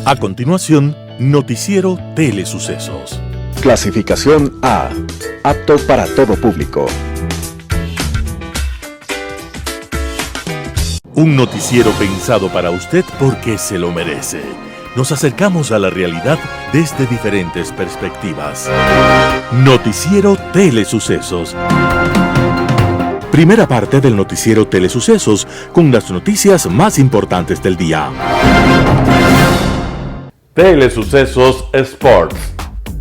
A continuación, Noticiero Telesucesos. Clasificación A. Apto para todo público. Un noticiero pensado para usted porque se lo merece. Nos acercamos a la realidad desde diferentes perspectivas. Noticiero Telesucesos. Primera parte del Noticiero Telesucesos con las noticias más importantes del día. Telesucesos Sports.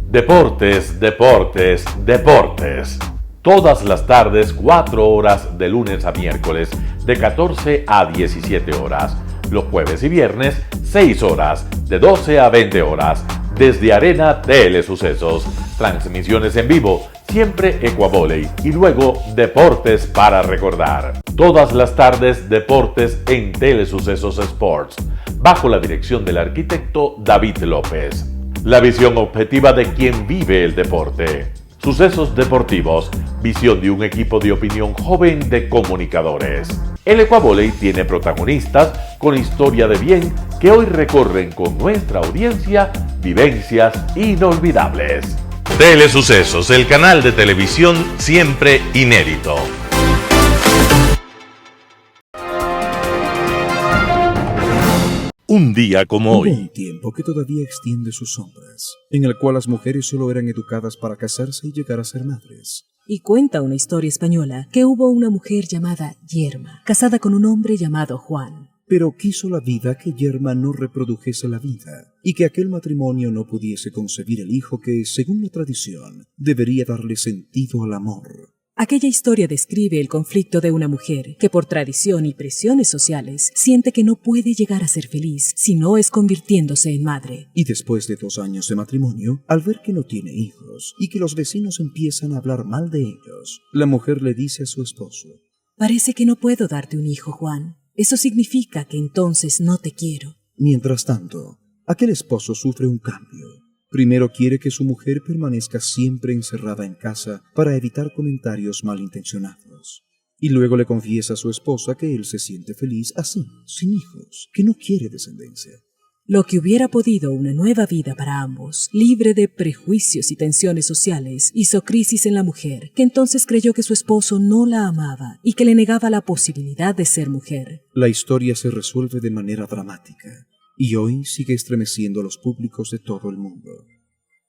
Deportes, deportes, deportes. Todas las tardes, 4 horas de lunes a miércoles, de 14 a 17 horas. Los jueves y viernes, 6 horas, de 12 a 20 horas. Desde Arena Telesucesos. Transmisiones en vivo, siempre Ecuavoley y luego Deportes para recordar. Todas las tardes, deportes en Telesucesos Sports, bajo la dirección del arquitecto David López. La visión objetiva de quien vive el deporte. Sucesos deportivos, visión de un equipo de opinión joven de comunicadores. El Ecuavoley tiene protagonistas con historia de bien que hoy recorren con nuestra audiencia vivencias inolvidables. Telesucesos, el canal de televisión siempre inédito. Un día como hoy. Hubo un tiempo que todavía extiende sus sombras, en el cual las mujeres solo eran educadas para casarse y llegar a ser madres. Y cuenta una historia española que hubo una mujer llamada Yerma, casada con un hombre llamado Juan. Pero quiso la vida que Yerma no reprodujese la vida, y que aquel matrimonio no pudiese concebir el hijo que, según la tradición, debería darle sentido al amor. Aquella historia describe el conflicto de una mujer que por tradición y presiones sociales siente que no puede llegar a ser feliz si no es convirtiéndose en madre. Y después de 2 años de matrimonio, al ver que no tiene hijos y que los vecinos empiezan a hablar mal de ellos, la mujer le dice a su esposo: Parece que no puedo darte un hijo, Juan. Eso significa que entonces no te quiero. Mientras tanto, aquel esposo sufre un cambio. Primero quiere que su mujer permanezca siempre encerrada en casa para evitar comentarios malintencionados. Y luego le confiesa a su esposa que él se siente feliz así, sin hijos, que no quiere descendencia. Lo que hubiera podido una nueva vida para ambos, libre de prejuicios y tensiones sociales, hizo crisis en la mujer, que entonces creyó que su esposo no la amaba y que le negaba la posibilidad de ser mujer. La historia se resuelve de manera dramática, y hoy sigue estremeciendo a los públicos de todo el mundo.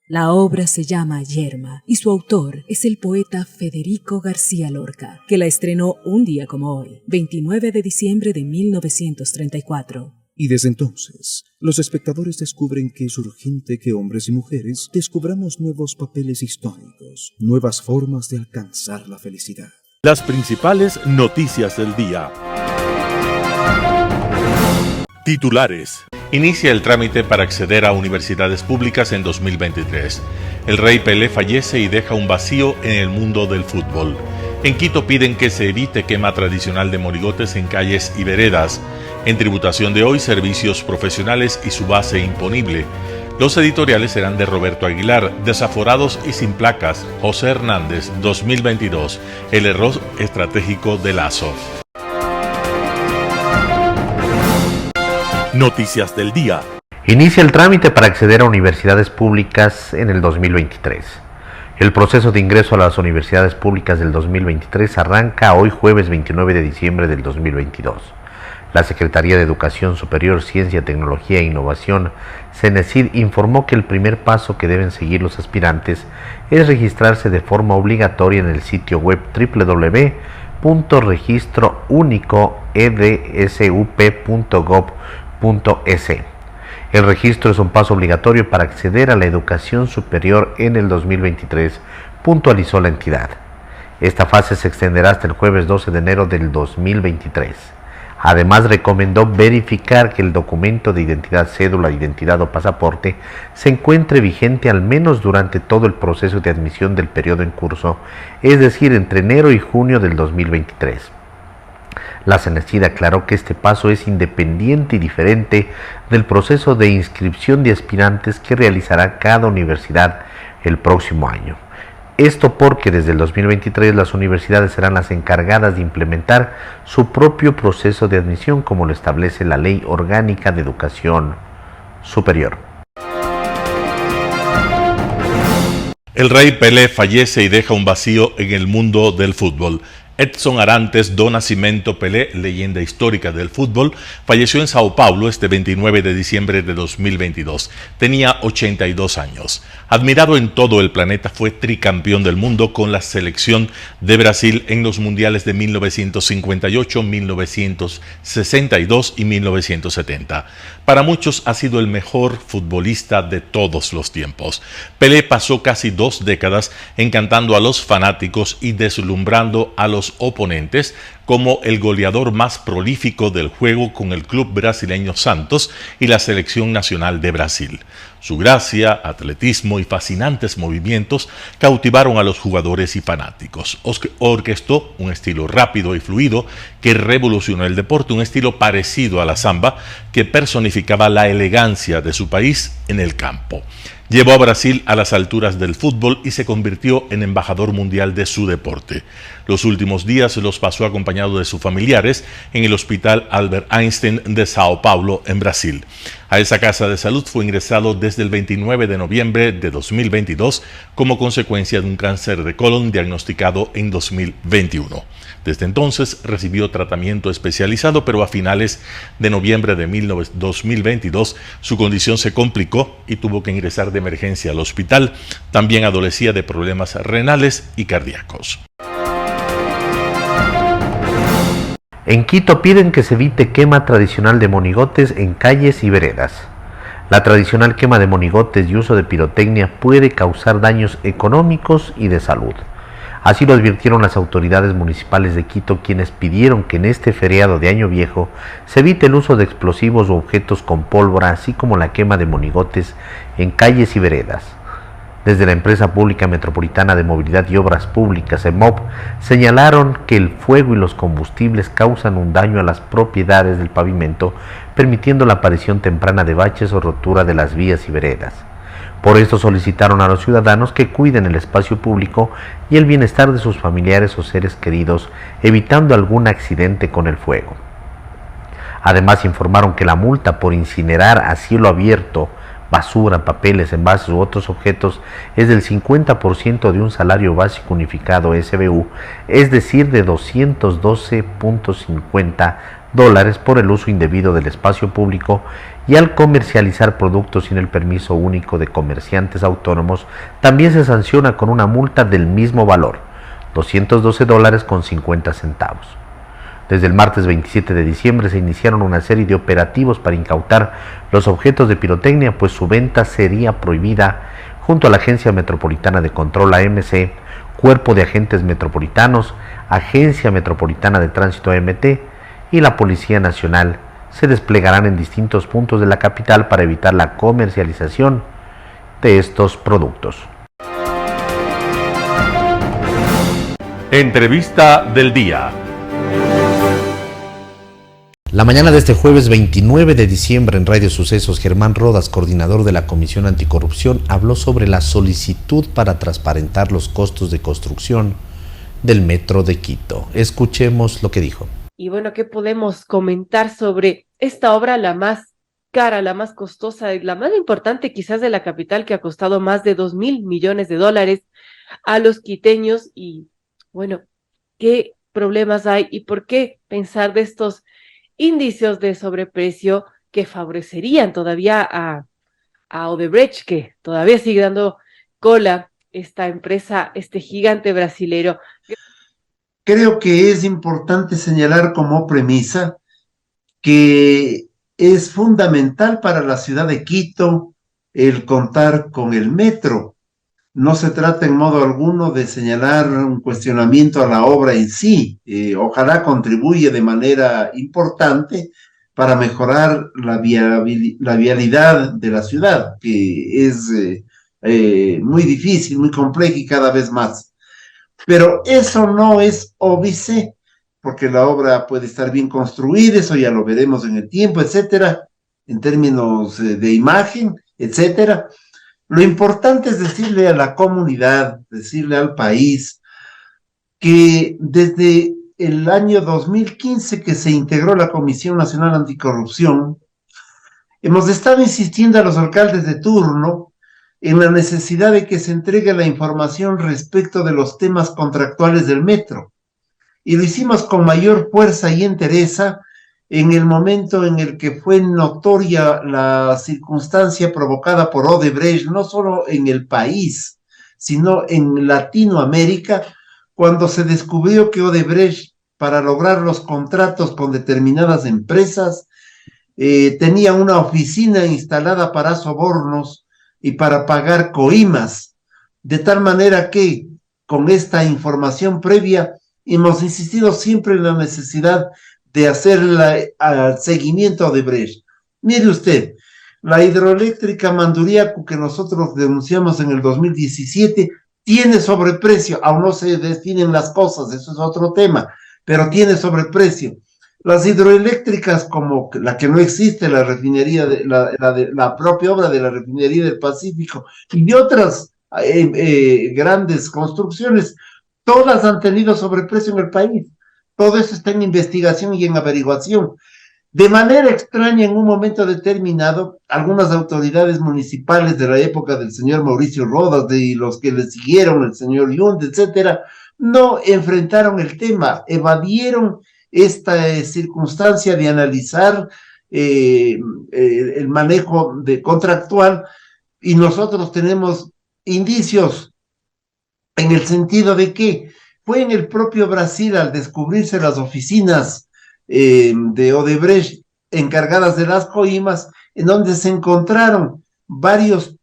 La obra se llama Yerma y su autor es el poeta Federico García Lorca, que la estrenó un día como hoy, 29 de diciembre de 1934. Y desde entonces, los espectadores descubren que es urgente que hombres y mujeres descubramos nuevos papeles históricos, nuevas formas de alcanzar la felicidad. Las principales noticias del día. Titulares. Inicia el trámite para acceder a universidades públicas en 2023. El Rey Pelé fallece y deja un vacío en el mundo del fútbol. En Quito piden que se evite quema tradicional de morigotes en calles y veredas. En tributación de hoy, servicios profesionales y su base imponible. Los editoriales serán de Roberto Aguilar, Desaforados y sin placas, José Hernández, 2022, el error estratégico de Lazo. Noticias del día. Inicia el trámite para acceder a universidades públicas en el 2023. El proceso de ingreso a las universidades públicas del 2023 arranca hoy jueves 29 de diciembre del 2022. La Secretaría de Educación Superior, Ciencia, Tecnología e Innovación, CENESID, informó que el primer paso que deben seguir los aspirantes es registrarse de forma obligatoria en el sitio web www.registrounicoedsup.gov.es. El registro es un paso obligatorio para acceder a la educación superior en el 2023, puntualizó la entidad. Esta fase se extenderá hasta el jueves 12 de enero del 2023. Además, recomendó verificar que el documento de identidad, cédula de identidad o pasaporte se encuentre vigente al menos durante todo el proceso de admisión del periodo en curso, es decir, entre enero y junio del 2023. La CENESID aclaró que este paso es independiente y diferente del proceso de inscripción de aspirantes que realizará cada universidad el próximo año. Esto porque desde el 2023 las universidades serán las encargadas de implementar su propio proceso de admisión, como lo establece la Ley Orgánica de Educación superior. El rey Pelé fallece y deja un vacío en el mundo del fútbol. Edson Arantes do Nascimento Pelé, leyenda histórica del fútbol, falleció en Sao Paulo este 29 de diciembre de 2022. Tenía 82 años. Admirado en todo el planeta, fue tricampeón del mundo con la selección de Brasil en los mundiales de 1958, 1962 y 1970. Para muchos ha sido el mejor futbolista de todos los tiempos. Pelé pasó casi 2 décadas encantando a los fanáticos y deslumbrando a los oponentes como el goleador más prolífico del juego con el club brasileño Santos y la selección nacional de Brasil. Su gracia, atletismo y fascinantes movimientos cautivaron a los jugadores y fanáticos. Orquestó un estilo rápido y fluido que revolucionó el deporte, un estilo parecido a la samba que personificaba la elegancia de su país en el campo. Llevó a Brasil a las alturas del fútbol y se convirtió en embajador mundial de su deporte. Los últimos días los pasó acompañado de sus familiares en el Hospital Albert Einstein de Sao Paulo, en Brasil. A esa casa de salud fue ingresado desde el 29 de noviembre de 2022 como consecuencia de un cáncer de colon diagnosticado en 2021. Desde entonces recibió tratamiento especializado, pero a finales de noviembre de 2022 su condición se complicó y tuvo que ingresar de emergencia al hospital. También adolecía de problemas renales y cardíacos. En Quito piden que se evite quema tradicional de monigotes en calles y veredas. La tradicional quema de monigotes y uso de pirotecnia puede causar daños económicos y de salud. Así lo advirtieron las autoridades municipales de Quito, quienes pidieron que en este feriado de Año Viejo se evite el uso de explosivos o objetos con pólvora, así como la quema de monigotes en calles y veredas. Desde la Empresa Pública Metropolitana de Movilidad y Obras Públicas, EMOP, señalaron que el fuego y los combustibles causan un daño a las propiedades del pavimento, permitiendo la aparición temprana de baches o rotura de las vías y veredas. Por esto solicitaron a los ciudadanos que cuiden el espacio público y el bienestar de sus familiares o seres queridos, evitando algún accidente con el fuego. Además, informaron que la multa por incinerar a cielo abierto basura, papeles, envases u otros objetos es del 50% de un salario básico unificado SBU, es decir, de $212.50 por el uso indebido del espacio público, y al comercializar productos sin el permiso único de comerciantes autónomos también se sanciona con una multa del mismo valor, $212.50. Desde el martes 27 de diciembre se iniciaron una serie de operativos para incautar los objetos de pirotecnia, pues su venta sería prohibida, junto a la Agencia Metropolitana de Control AMC, Cuerpo de Agentes Metropolitanos, Agencia Metropolitana de Tránsito AMT y la Policía Nacional. Se desplegarán en distintos puntos de la capital para evitar la comercialización de estos productos. Entrevista del día. La mañana de este jueves 29 de diciembre en Radio Sucesos, Germán Rodas, coordinador de la Comisión Anticorrupción, habló sobre la solicitud para transparentar los costos de construcción del Metro de Quito. Escuchemos lo que dijo. Y bueno, ¿qué podemos comentar sobre esta obra, la más cara, la más costosa, la más importante quizás de la capital, que ha costado más de $2.000 millones a los quiteños? Y bueno, ¿qué problemas hay y por qué pensar de estos indicios de sobreprecio que favorecerían todavía a Odebrecht, que todavía sigue dando cola esta empresa, este gigante brasilero? Creo que es importante señalar como premisa que es fundamental para la ciudad de Quito el contar con el metro. No se trata en modo alguno de señalar un cuestionamiento a la obra en sí. Ojalá contribuya de manera importante para mejorar la vialidad de la ciudad, que es muy difícil, muy compleja y cada vez más. Pero eso no es óbice, porque la obra puede estar bien construida, eso ya lo veremos en el tiempo, etcétera, en términos de imagen, etcétera. Lo importante es decirle a la comunidad, decirle al país, que desde el año 2015 que se integró la Comisión Nacional Anticorrupción, Hemos estado insistiendo a los alcaldes de turno en la necesidad de que se entregue la información respecto de los temas contractuales del metro. Y lo hicimos con mayor fuerza y entereza en el momento en el que fue notoria la circunstancia provocada por Odebrecht, no solo en el país, sino en Latinoamérica, cuando se descubrió que Odebrecht, para lograr los contratos con determinadas empresas, tenía una oficina instalada para sobornos y para pagar coimas, de tal manera que con esta información previa hemos insistido siempre en la necesidad de hacer el seguimiento de Odebrecht. Mire usted, la hidroeléctrica Manduriacu que nosotros denunciamos en el 2017 tiene sobreprecio, aún no se definen las cosas, eso es otro tema, pero tiene sobreprecio. Las hidroeléctricas como la que no existe, la refinería, la propia obra de la refinería del Pacífico y de otras grandes construcciones, todas han tenido sobreprecio en el país. Todo eso está en investigación y en averiguación. De manera extraña, en un momento determinado, algunas autoridades municipales de la época del señor Mauricio Rodas y los que le siguieron, el señor Yund, etcétera, no enfrentaron el tema, evadieron esta circunstancia de analizar el manejo contractual, y nosotros tenemos indicios en el sentido de que fue en el propio Brasil, al descubrirse las oficinas de Odebrecht encargadas de las coimas, en donde se encontraron varios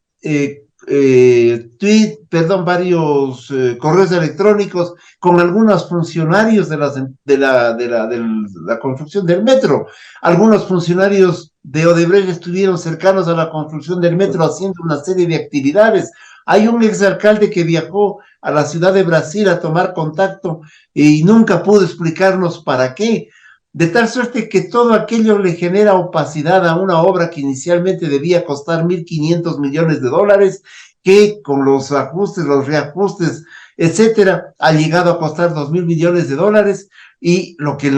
varios correos electrónicos con algunos funcionarios de la construcción del metro. Algunos funcionarios de Odebrecht estuvieron cercanos a la construcción del metro haciendo una serie de actividades. Hay un exalcalde que viajó a la ciudad de Brasil a tomar contacto y nunca pudo explicarnos para qué, de tal suerte que todo aquello le genera opacidad a una obra que inicialmente debía costar 1.500 millones de dólares, que con los ajustes, los reajustes, etcétera, ha llegado a costar 2.000 millones de dólares, y lo que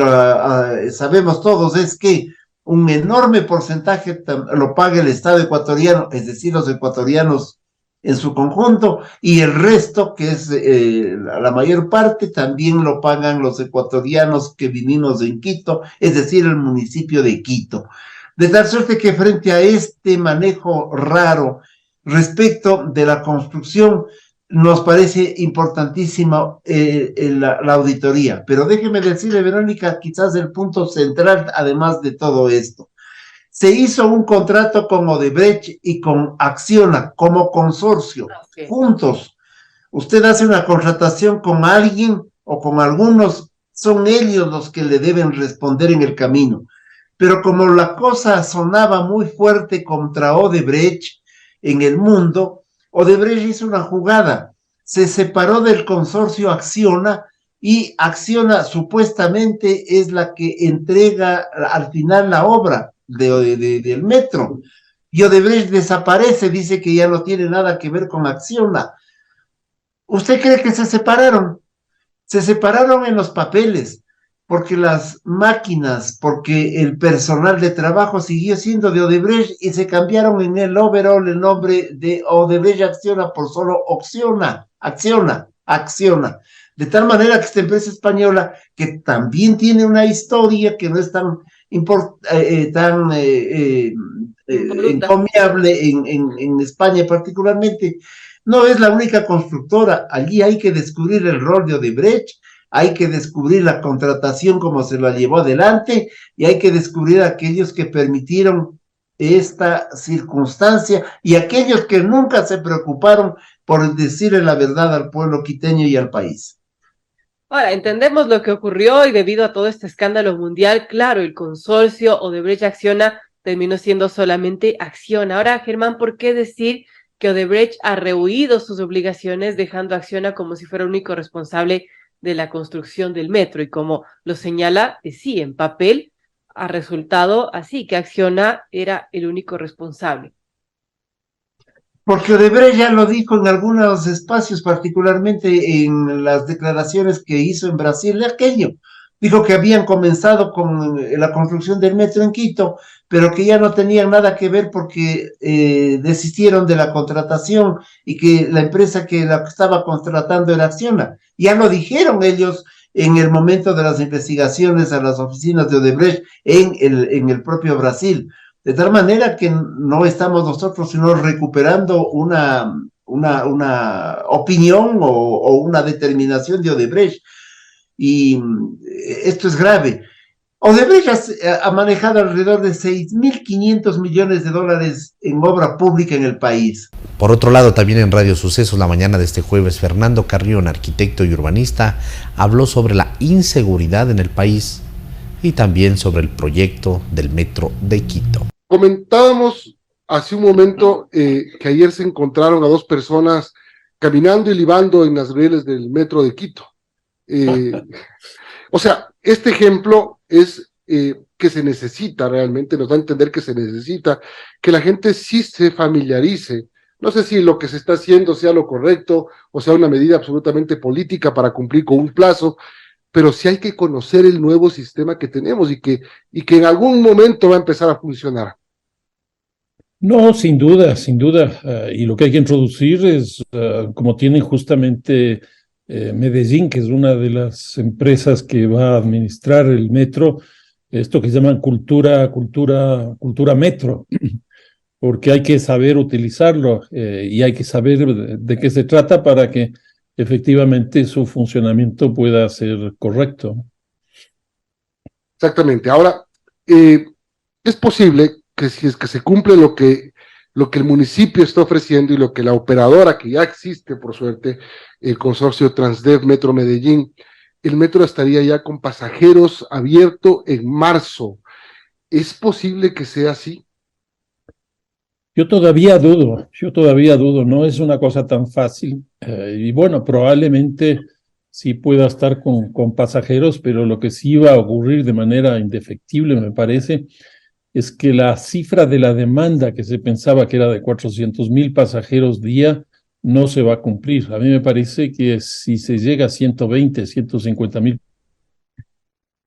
sabemos todos es que un enorme porcentaje lo paga el Estado ecuatoriano, es decir, los ecuatorianos en su conjunto, y el resto, que es la mayor parte, también lo pagan los ecuatorianos que vivimos en Quito, es decir, el municipio de Quito. De tal suerte que frente a este manejo raro respecto de la construcción, nos parece importantísima la auditoría. Pero déjeme decirle, Verónica, quizás el punto central, además de todo esto. Se hizo un contrato con Odebrecht y con Acciona como consorcio, juntos. Usted hace una contratación con alguien o con algunos, son ellos los que le deben responder en el camino. Pero como la cosa sonaba muy fuerte contra Odebrecht en el mundo, Odebrecht hizo una jugada, se separó del consorcio Acciona, y Acciona supuestamente es la que entrega al final la obra del metro, y Odebrecht desaparece, dice que ya no tiene nada que ver con Acciona. ¿Usted cree que se separaron? Se separaron en los papeles, porque las máquinas, porque el personal de trabajo siguió siendo de Odebrecht, y se cambiaron en el overall el nombre de Odebrecht Acciona por solo Acciona. De tal manera que esta empresa española, que también tiene una historia que no es tan encomiable en España particularmente, no es la única constructora. Allí hay que descubrir el rol de Odebrecht, hay que descubrir la contratación, cómo se la llevó adelante, y hay que descubrir a aquellos que permitieron esta circunstancia y aquellos que nunca se preocuparon por decirle la verdad al pueblo quiteño y al país. Ahora, entendemos lo que ocurrió, y debido a todo este escándalo mundial, claro, el consorcio Odebrecht Acciona terminó siendo solamente Acciona. Ahora, Germán, ¿por qué decir que Odebrecht ha rehuido sus obligaciones, dejando a Acciona como si fuera el único responsable de la construcción del metro? Y como lo señala, sí, en papel ha resultado así, que Acciona era el único responsable. Porque Odebrecht ya lo dijo en algunos espacios, particularmente en las declaraciones que hizo en Brasil de aquello. dijo que habían comenzado con la construcción del metro en Quito, pero que ya no tenían nada que ver porque desistieron de la contratación y que la empresa que la estaba contratando era Acciona. Ya lo dijeron ellos en el momento de las investigaciones a las oficinas de Odebrecht en el propio Brasil. De tal manera que no estamos nosotros sino recuperando una opinión o una determinación de Odebrecht. Y esto es grave. Odebrecht ha manejado alrededor de 6.500 millones de dólares en obra pública en el país. Por otro lado, también en Radio Sucesos la mañana de este jueves, Fernando Carrión, arquitecto y urbanista, habló sobre la inseguridad en el país y también sobre el proyecto del metro de Quito. Comentábamos hace un momento que ayer se encontraron a dos personas caminando y libando en las rieles del metro de Quito. O sea, este ejemplo es que se necesita realmente, nos da a entender que se necesita que la gente sí se familiarice. No sé si lo que se está haciendo sea lo correcto o sea una medida absolutamente política para cumplir con un plazo, pero sí hay que conocer el nuevo sistema que tenemos y que en algún momento va a empezar a funcionar. No, sin duda, sin duda. Y lo que hay que introducir es, como tienen justamente Medellín, que es una de las empresas que va a administrar el metro, esto que llaman cultura metro, porque hay que saber utilizarlo y hay que saber de qué se trata para que efectivamente su funcionamiento pueda ser correcto. Exactamente. Ahora, es posible que si es que se cumple lo que el municipio está ofreciendo y lo que la operadora, que ya existe por suerte, el consorcio Transdev Metro Medellín, el metro estaría ya con pasajeros abierto en marzo. ¿Es posible que sea así? Yo todavía dudo, no es una cosa tan fácil. Y bueno, probablemente sí pueda estar con pasajeros, pero lo que sí va a ocurrir de manera indefectible, me parece, es que la cifra de la demanda que se pensaba que era de 400,000 pasajeros día no se va a cumplir. A mí me parece que si se llega a 120, 150,000.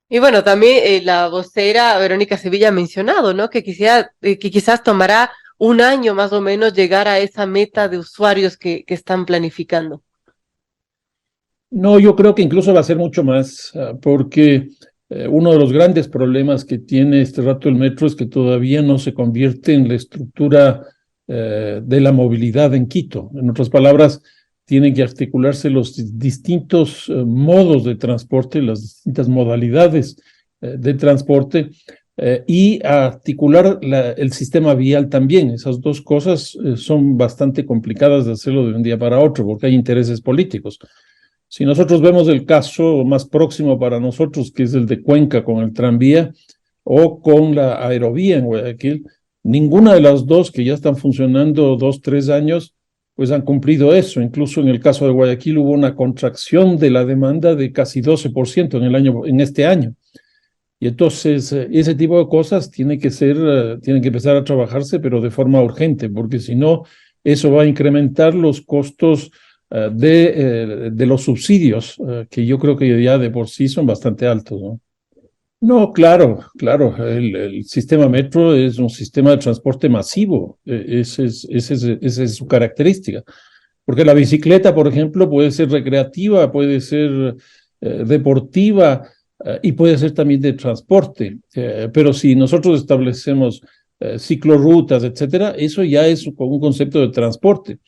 Y bueno, también la vocera Verónica Sevilla ha mencionado, ¿no? Que quizás tomará un año más o menos llegar a esa meta de usuarios que están planificando. No, yo creo que incluso va a ser mucho más, porque uno de los grandes problemas que tiene este rato el metro es que todavía no se convierte en la estructura de la movilidad en Quito. En otras palabras, tienen que articularse los distintos modos de transporte, las distintas modalidades de transporte y articular el sistema vial también. Esas dos cosas son bastante complicadas de hacerlo de un día para otro porque hay intereses políticos. Si nosotros vemos el caso más próximo para nosotros, que es el de Cuenca con el tranvía o con la aerovía en Guayaquil, ninguna de las dos que ya están funcionando 2, 3 años, pues han cumplido eso. Incluso en el caso de Guayaquil hubo una contracción de la demanda de casi 12% en este año. Y entonces ese tipo de cosas tienen que empezar a trabajarse, pero de forma urgente, porque si no, eso va a incrementar los costos de los subsidios, que yo creo que ya de por sí son bastante altos, ¿no? No, claro, el sistema metro es un sistema de transporte masivo, esa es su característica, porque la bicicleta, por ejemplo, puede ser recreativa, puede ser deportiva y puede ser también de transporte, pero si nosotros establecemos ciclorrutas, etcétera, eso ya es un concepto de transporte.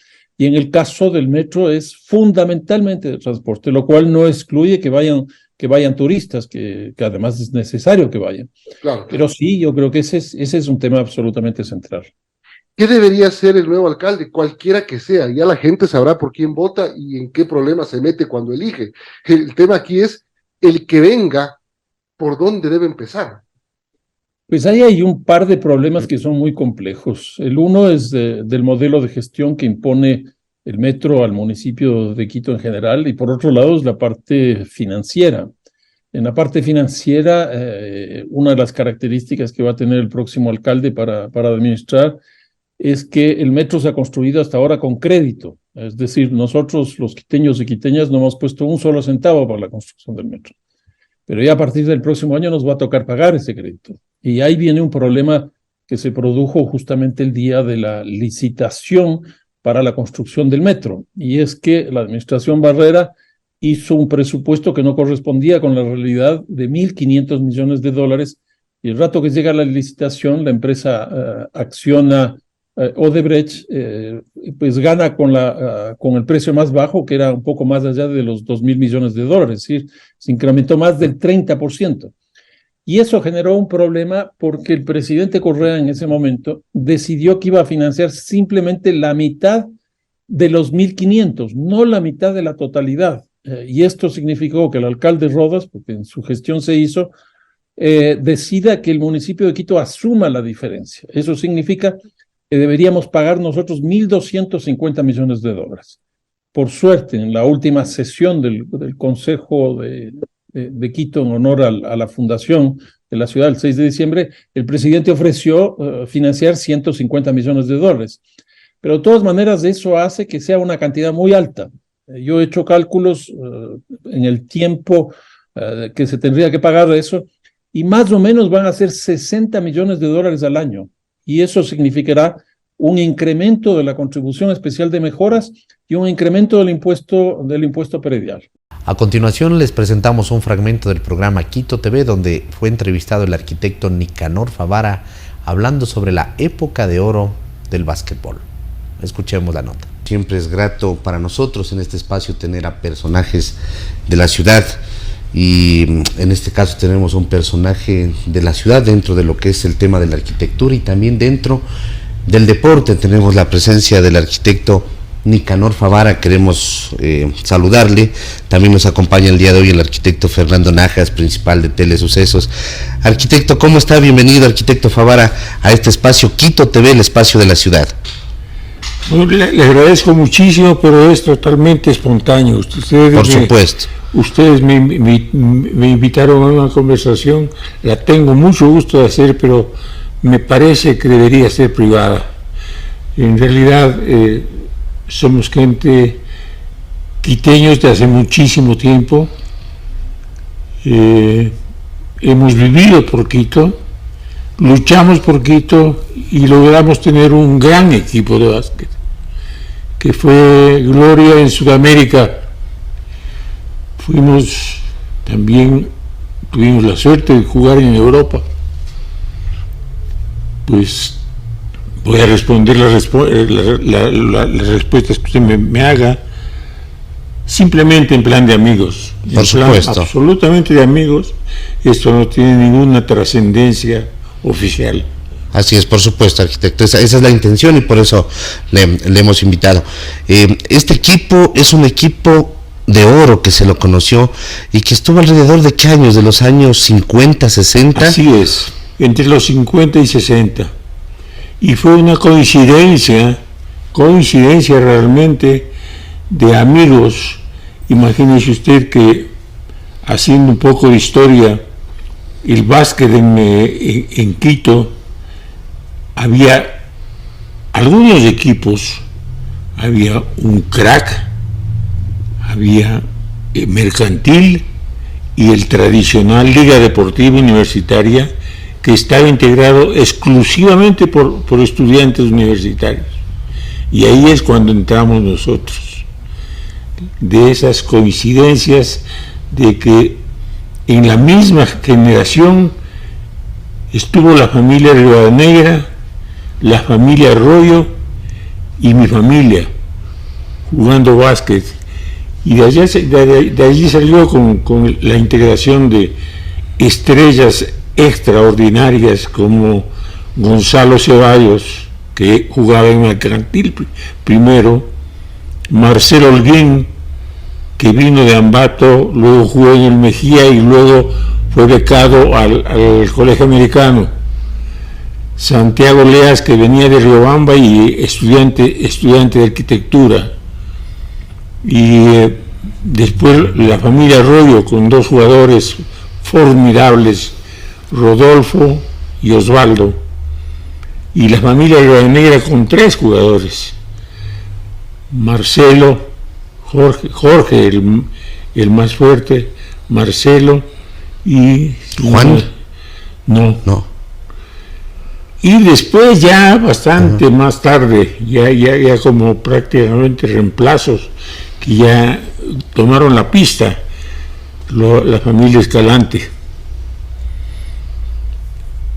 Y en el caso del metro es fundamentalmente de transporte, lo cual no excluye que vayan turistas, que además es necesario que vayan. Claro. Pero sí, yo creo que ese es un tema absolutamente central. ¿Qué debería ser el nuevo alcalde? Cualquiera que sea, ya la gente sabrá por quién vota y en qué problema se mete cuando elige. El tema aquí es el que venga, por dónde debe empezar. Pues ahí hay un par de problemas que son muy complejos. El uno es del modelo de gestión que impone el metro al municipio de Quito en general, y por otro lado es la parte financiera. En la parte financiera, una de las características que va a tener el próximo alcalde para administrar es que el metro se ha construido hasta ahora con crédito. Es decir, nosotros los quiteños y quiteñas no hemos puesto un solo centavo para la construcción del metro. pero ya a partir del próximo año nos va a tocar pagar ese crédito. Y ahí viene un problema que se produjo justamente el día de la licitación para la construcción del metro, y es que la administración Barrera hizo un presupuesto que no correspondía con la realidad de 1.500 millones de dólares, y el rato que llega la licitación, la empresa acciona Odebrecht, pues gana con el precio más bajo, que era un poco más allá de los 2.000 millones de dólares, es decir, se incrementó más del 30%. Y eso generó un problema porque el presidente Correa en ese momento decidió que iba a financiar simplemente la mitad de los 1.500, no la mitad de la totalidad. Y esto significó que el alcalde Rodas, porque en su gestión se hizo, decida que el municipio de Quito asuma la diferencia. Eso significa que deberíamos pagar nosotros 1.250 millones de dólares. Por suerte, en la última sesión del Consejo de Quito en honor a la fundación de la ciudad el 6 de diciembre, el presidente ofreció financiar 150 millones de dólares. Pero de todas maneras eso hace que sea una cantidad muy alta. Yo he hecho cálculos en el tiempo que se tendría que pagar eso, y más o menos van a ser 60 millones de dólares al año. Y eso significará un incremento de la contribución especial de mejoras y un incremento del impuesto predial. A continuación les presentamos un fragmento del programa Quito TV, donde fue entrevistado el arquitecto Nicanor Favara hablando sobre la época de oro del básquetbol. Escuchemos la nota. Siempre es grato para nosotros en este espacio tener a personajes de la ciudad, y en este caso tenemos un personaje de la ciudad dentro de lo que es el tema de la arquitectura, y también dentro del deporte tenemos la presencia del arquitecto Nicanor Favara. Queremos saludarle. También nos acompaña el día de hoy el arquitecto Fernando Najas, principal de Telesucesos. Arquitecto, ¿cómo está? Bienvenido, arquitecto Favara, a este espacio Quito TV, el espacio de la ciudad. Bueno, le agradezco muchísimo, pero es totalmente espontáneo. Por supuesto. Ustedes me invitaron a una conversación, la tengo mucho gusto de hacer, pero me parece que debería ser privada. En realidad somos gente quiteños de hace muchísimo tiempo, hemos vivido por Quito, luchamos por Quito y logramos tener un gran equipo de básquet, que fue gloria en Sudamérica. Tuvimos la suerte de jugar en Europa. Pues voy a responder las respuestas que usted me haga simplemente en plan de amigos. Por supuesto. Absolutamente de amigos. Esto no tiene ninguna trascendencia oficial. Así es, por supuesto, arquitecto. Esa es la intención y por eso le hemos invitado. Este equipo es un equipo de oro que se lo conoció y que estuvo alrededor de ¿qué años? ¿De los años 50, 60? Así es, entre los 50 y 60. Y fue una coincidencia realmente de amigos. Imagínese usted que, haciendo un poco de historia, el básquet en Quito, había algunos equipos, había un crack, había mercantil y el tradicional Liga Deportiva Universitaria, que estaba integrado exclusivamente por estudiantes universitarios. Y ahí es cuando entramos nosotros, de esas coincidencias de que en la misma generación estuvo la familia Rivadeneira, la familia Arroyo y mi familia jugando básquet. Y de allí salió con la integración de estrellas extraordinarias como Gonzalo Ceballos, que jugaba en Mercantil primero, Marcelo Holguín, que vino de Ambato, luego jugó en el Mejía y luego fue becado al Colegio Americano, Santiago Leas, que venía de Riobamba y estudiante de arquitectura, y después la familia Arroyo con dos jugadores formidables, Rodolfo y Osvaldo, y la familia Rivadeneira con tres jugadores, Marcelo, Jorge el más fuerte, Marcelo Y ¿Juan? No. Y después ya bastante más tarde, ya como prácticamente reemplazos que ya tomaron la pista, la familia Escalante.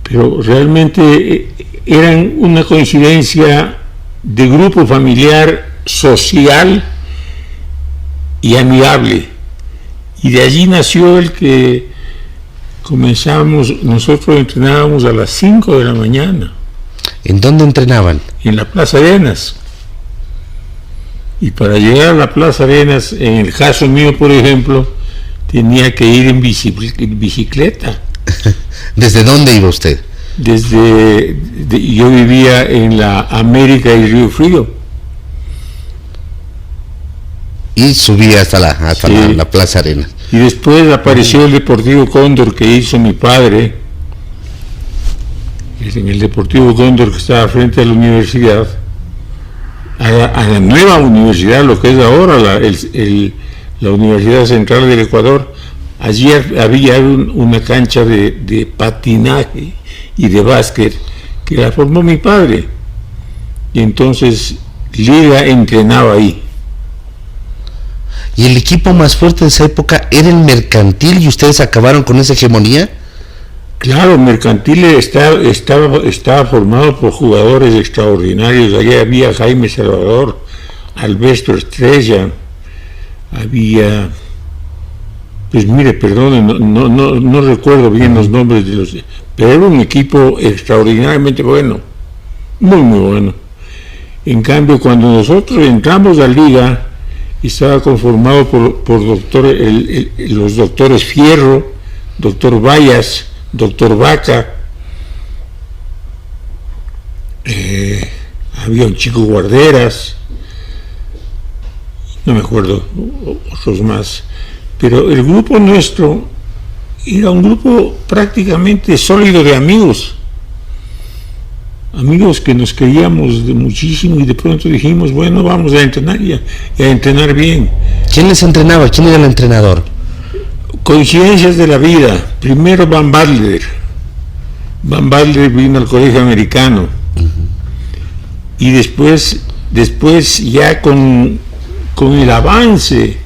Pero realmente eran una coincidencia de grupo familiar, social y amigable. Y de allí nació el que nosotros entrenábamos a las 5 de la mañana. ¿En dónde entrenaban? En la Plaza Arenas. Y para llegar a la Plaza Arenas, en el caso mío, por ejemplo, tenía que ir en bicicleta. ¿Desde dónde iba usted? Yo vivía en la América y Río Frío. Y subía hasta la Plaza Arenas. Y después apareció el Deportivo Cóndor que hizo mi padre, en el Deportivo Cóndor que estaba frente a la universidad, a la nueva universidad, lo que es ahora la Universidad Central del Ecuador. Allí había una cancha de patinaje y de básquet que la formó mi padre. Y entonces Liga entrenaba ahí. ¿Y el equipo más fuerte de esa época era el Mercantil y ustedes acabaron con esa hegemonía? Claro, Mercantil estaba formado por jugadores extraordinarios. Allí había Jaime Salvador, Alberto Estrella, había... Pues mire, perdone, no recuerdo bien los nombres de los... Pero era un equipo extraordinariamente bueno, muy bueno. En cambio, cuando nosotros entramos a Liga, estaba conformado por los doctores Fierro, doctor Vallas, doctor Vaca, había un chico Guarderas, no me acuerdo, otros más. Pero el grupo nuestro era un grupo prácticamente sólido de amigos que nos queríamos de muchísimo, y de pronto dijimos, bueno, vamos a entrenar y a entrenar bien. ¿Quién les entrenaba? ¿Quién era el entrenador? Coincidencias de la vida. Primero Van Badler vino al colegio americano. Y después ya con el avance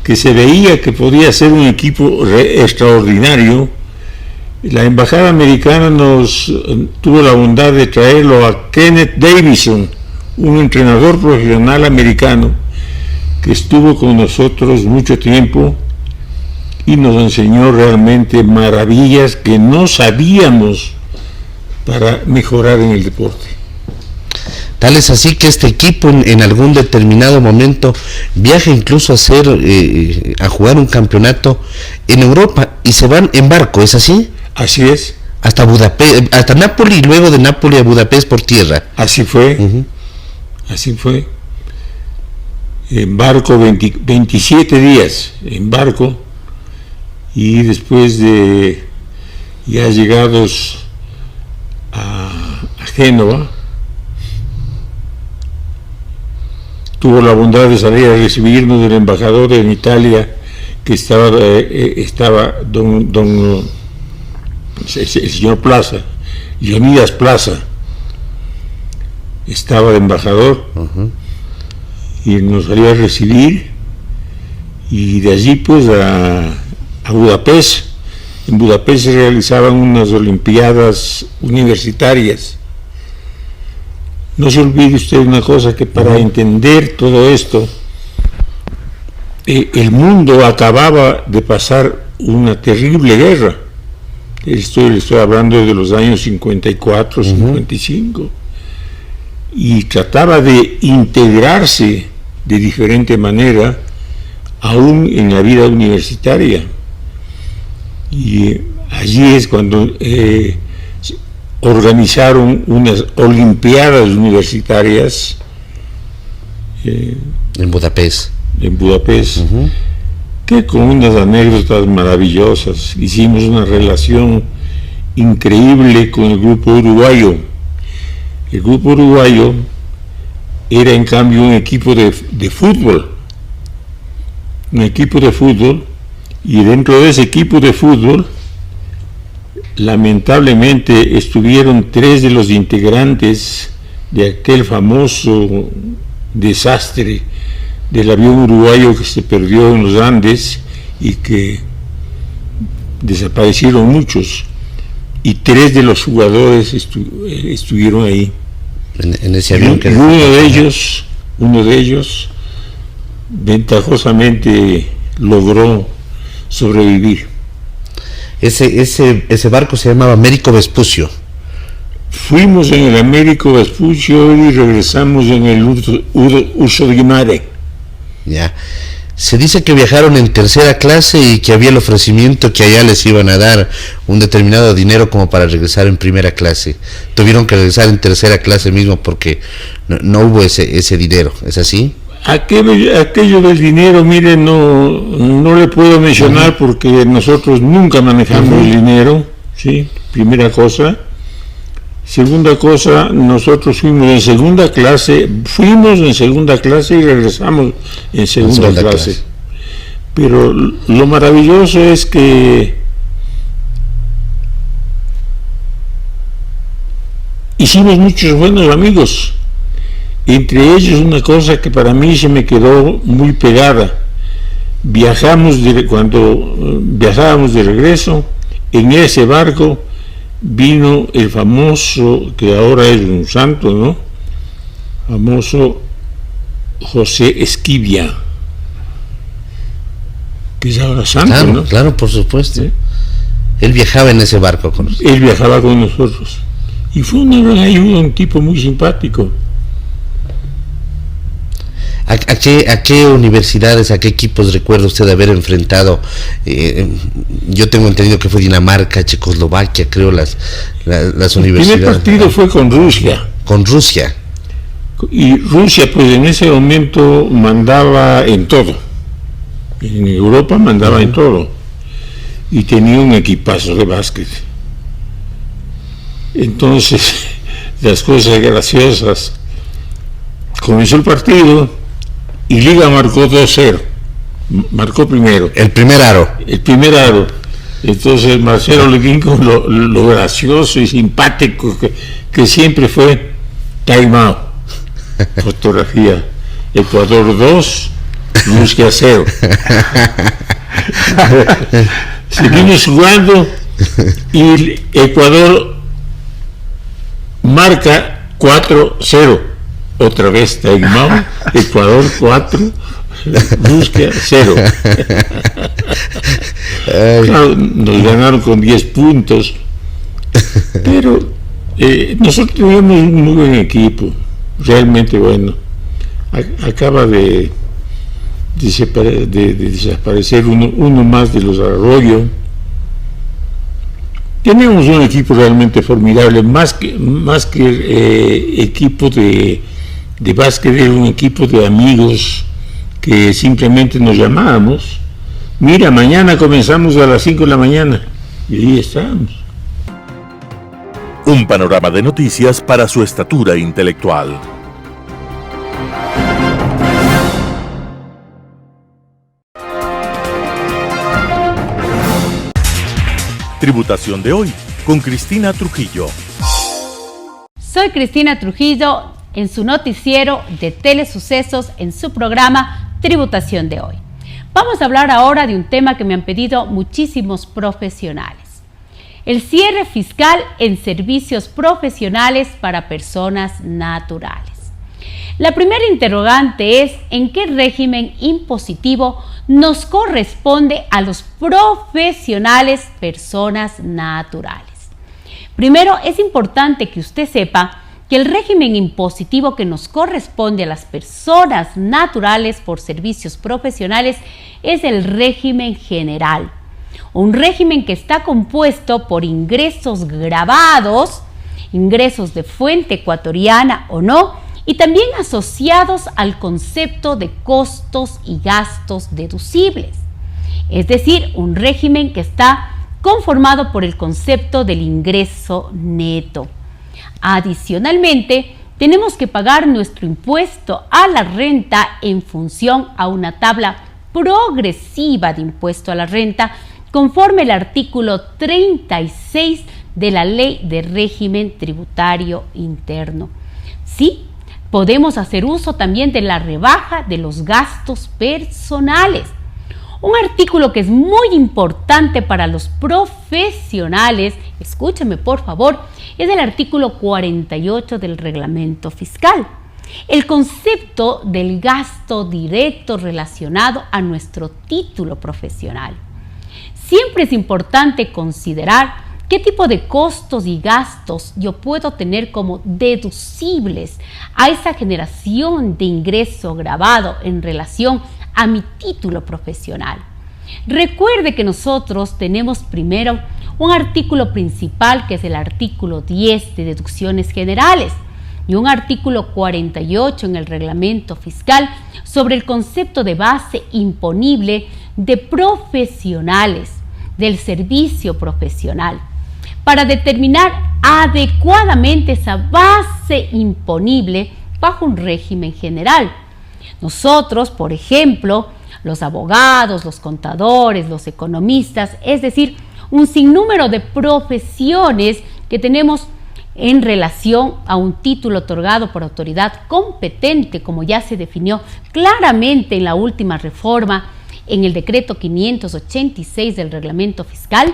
que se veía que podía ser un equipo extraordinario, la embajada americana tuvo la bondad de traerlo a Kenneth Davison, un entrenador profesional americano que estuvo con nosotros mucho tiempo y nos enseñó realmente maravillas que no sabíamos para mejorar en el deporte. Tal es así que este equipo en algún determinado momento viaja incluso a jugar un campeonato en Europa y se van en barco, ¿es así? Así es. Hasta Budapest, hasta Nápoles, y luego de Nápoles a Budapest por tierra. Así fue. Así fue. En barco 27 días en barco, y después de ya llegados a Génova, tuvo la bondad de salir a recibirnos del embajador en Italia, que estaba el señor Plaza, Leonidas Plaza, estaba de embajador. Y nos salió a recibir, y de allí pues a Budapest. En Budapest se realizaban unas olimpiadas universitarias. No se olvide usted una cosa, que para entender todo esto, el mundo acababa de pasar una terrible guerra. Le estoy hablando de los años 54, 55, y trataba de integrarse de diferente manera aún en la vida universitaria. Y allí es cuando organizaron unas olimpiadas universitarias en Budapest, que con unas anécdotas maravillosas. Hicimos una relación increíble con el grupo uruguayo. El grupo uruguayo era en cambio un equipo de fútbol Y dentro de ese equipo de fútbol, lamentablemente estuvieron 3 de los integrantes de aquel famoso desastre del avión uruguayo que se perdió en los Andes y que desaparecieron muchos, y 3 de los jugadores estuvieron ahí. En ese avión que uno de ellos ventajosamente logró sobrevivir. Ese barco se llamaba Américo Vespucio. Fuimos en el Américo Vespucio y regresamos en el Urso Guimare. Ya. Se dice que viajaron en tercera clase y que había el ofrecimiento que allá les iban a dar un determinado dinero como para regresar en primera clase. Tuvieron que regresar en tercera clase mismo porque no hubo ese dinero. ¿Es así? Aquello del dinero, mire, no le puedo mencionar porque nosotros nunca manejamos dinero, ¿sí? Primera cosa. Segunda cosa, nosotros fuimos en segunda clase y regresamos en segunda clase. Pero lo maravilloso es que hicimos muchos buenos amigos. Entre ellos una cosa que para mí se me quedó muy pegada. Cuando viajábamos de regreso, en ese barco vino el famoso, que ahora es un santo, ¿no? Famoso José Esquivia, que es ahora santo, claro, ¿no? Claro, por supuesto. ¿Sí? Él viajaba en ese barco con nosotros. Él viajaba con nosotros. Y fue una gran ayuda, un tipo muy simpático. ¿A qué universidades, a qué equipos recuerda usted haber enfrentado? Yo tengo entendido que fue Dinamarca, Checoslovaquia, creo, las universidades. El primer partido fue con Rusia. Con Rusia. Y Rusia, pues en ese momento mandaba en todo. En Europa mandaba en todo. Y tenía un equipazo de básquet. Entonces, las cosas graciosas. Comenzó el partido y Liga marcó 2-0. Marcó primero. El primer aro. Entonces Marcelo Leguín, con lo gracioso y simpático que siempre fue, time out. Fotografía. Ecuador 2, Rusia 0. Seguimos jugando y Ecuador marca 4-0. Otra vez time out. Ecuador 4, Rusia 0. Claro, nos ganaron con 10 puntos, pero nosotros teníamos un muy buen equipo, realmente bueno. Acaba de desaparecer uno más de los Arroyo. Tenemos un equipo realmente formidable, más que equipo de básquet, era un equipo de amigos que simplemente nos llamábamos. Mira, mañana comenzamos a las 5 de la mañana y ahí estábamos. Un panorama de noticias para su estatura intelectual. Tributación de hoy con Cristina Trujillo. Soy Cristina Trujillo en su noticiero de Telesucesos en su programa Tributación de hoy. Vamos a hablar ahora de un tema que me han pedido muchísimos profesionales. El cierre fiscal en servicios profesionales para personas naturales. La primera interrogante es: ¿en qué régimen impositivo nos corresponde a los profesionales personas naturales? Primero, es importante que usted sepa que el régimen impositivo que nos corresponde a las personas naturales por servicios profesionales es el régimen general, un régimen que está compuesto por ingresos gravados, ingresos de fuente ecuatoriana o no, y también asociados al concepto de costos y gastos deducibles. Es decir, un régimen que está conformado por el concepto del ingreso neto. Adicionalmente, tenemos que pagar nuestro impuesto a la renta en función a una tabla progresiva de impuesto a la renta conforme el artículo 36 de la Ley de Régimen Tributario Interno. Sí, podemos hacer uso también de la rebaja de los gastos personales. Un artículo que es muy importante para los profesionales, escúcheme por favor, es el artículo 48 del Reglamento Fiscal. El concepto del gasto directo relacionado a nuestro título profesional. Siempre es importante considerar qué tipo de costos y gastos yo puedo tener como deducibles a esa generación de ingreso grabado en relación a mi título profesional. Recuerde que nosotros tenemos primero un artículo principal que es el artículo 10 de deducciones generales y un artículo 48 en el Reglamento Fiscal sobre el concepto de base imponible de profesionales del servicio profesional para determinar adecuadamente esa base imponible bajo un régimen general. Nosotros, por ejemplo, los abogados, los contadores, los economistas, es decir, un sinnúmero de profesiones que tenemos en relación a un título otorgado por autoridad competente, como ya se definió claramente en la última reforma en el decreto 586 del Reglamento Fiscal,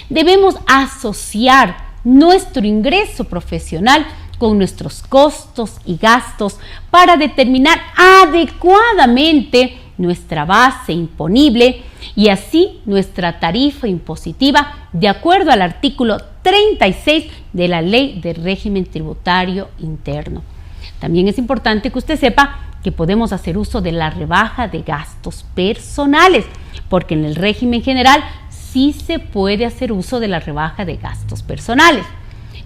debemos asociar nuestro ingreso profesional con nuestros costos y gastos para determinar adecuadamente nuestra base imponible y así nuestra tarifa impositiva de acuerdo al artículo 36 de la Ley de Régimen Tributario Interno. También es importante que usted sepa que podemos hacer uso de la rebaja de gastos personales, porque en el régimen general sí se puede hacer uso de la rebaja de gastos personales.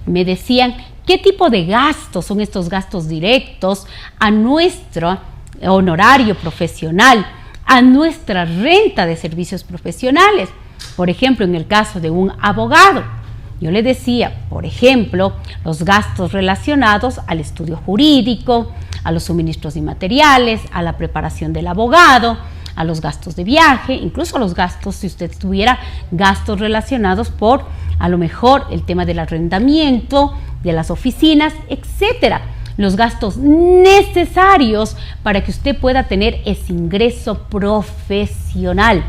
Me decían, ¿qué tipo de gastos son estos gastos directos a nuestro honorario profesional, a nuestra renta de servicios profesionales? Por ejemplo, en el caso de un abogado, yo le decía, por ejemplo, los gastos relacionados al estudio jurídico, a los suministros de materiales, a la preparación del abogado, a los gastos de viaje, incluso a los gastos, si usted tuviera gastos relacionados por, a lo mejor, el tema del arrendamiento, de las oficinas, etcétera. Los gastos necesarios para que usted pueda tener ese ingreso profesional.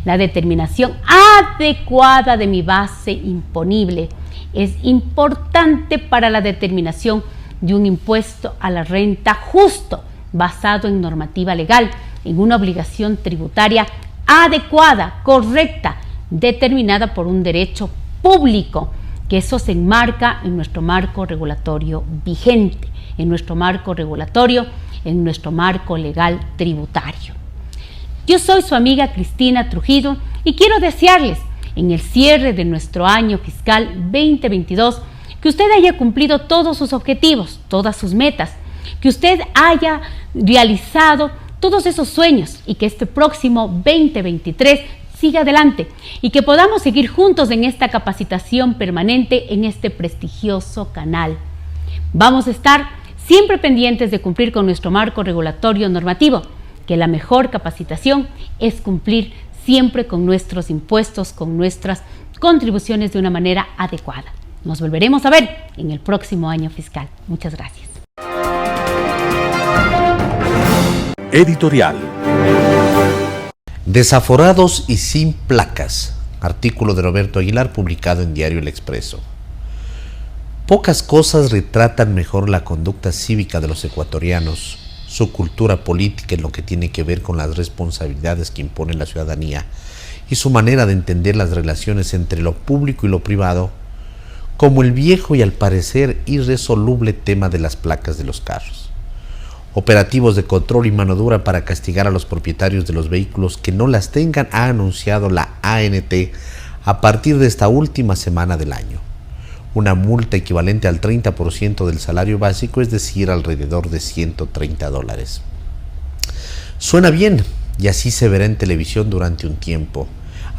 La determinación adecuada de mi base imponible es importante para la determinación de un impuesto a la renta justo, basado en normativa legal, en una obligación tributaria adecuada, correcta, determinada por un derecho público, que eso se enmarca en nuestro marco regulatorio vigente, en nuestro marco regulatorio, en nuestro marco legal tributario. Yo soy su amiga Cristina Trujillo y quiero desearles, en el cierre de nuestro año fiscal 2022, que usted haya cumplido todos sus objetivos, todas sus metas, que usted haya realizado todos esos sueños y que este próximo 2023 siga adelante y que podamos seguir juntos en esta capacitación permanente en este prestigioso canal. Vamos a estar siempre pendientes de cumplir con nuestro marco regulatorio normativo, que la mejor capacitación es cumplir siempre con nuestros impuestos, con nuestras contribuciones de una manera adecuada. Nos volveremos a ver en el próximo año fiscal. Muchas gracias. Editorial. Desaforados y sin placas. Artículo de Roberto Aguilar publicado en Diario El Expreso. Pocas cosas retratan mejor la conducta cívica de los ecuatorianos, su cultura política en lo que tiene que ver con las responsabilidades que impone la ciudadanía y su manera de entender las relaciones entre lo público y lo privado, como el viejo y al parecer irresoluble tema de las placas de los carros. Operativos de control y mano dura para castigar a los propietarios de los vehículos que no las tengan, ha anunciado la ANT a partir de esta última semana del año. Una multa equivalente al 30% del salario básico, es decir, alrededor de $130. Suena bien y así se verá en televisión durante un tiempo.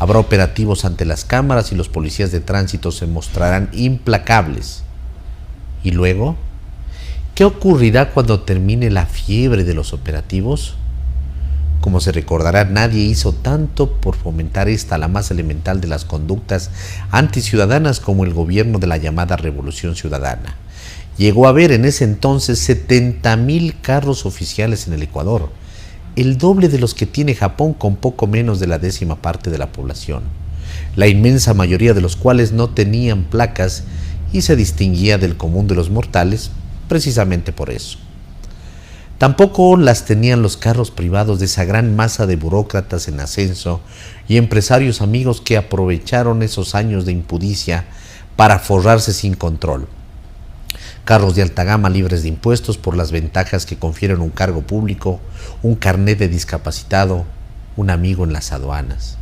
Habrá operativos ante las cámaras y los policías de tránsito se mostrarán implacables. ¿Y luego? ¿Qué ocurrirá cuando termine la fiebre de los operativos? Como se recordará, nadie hizo tanto por fomentar esta, la más elemental de las conductas anticiudadanas, como el gobierno de la llamada Revolución Ciudadana. Llegó a haber en ese entonces 70,000 carros oficiales en el Ecuador, el doble de los que tiene Japón, con poco menos de la 10ª parte de la población, la inmensa mayoría de los cuales no tenían placas y se distinguía del común de los mortales precisamente por eso. Tampoco las tenían los carros privados de esa gran masa de burócratas en ascenso y empresarios amigos que aprovecharon esos años de impudicia para forrarse sin control. Carros de alta gama libres de impuestos por las ventajas que confieren un cargo público, un carnet de discapacitado, un amigo en las aduanas.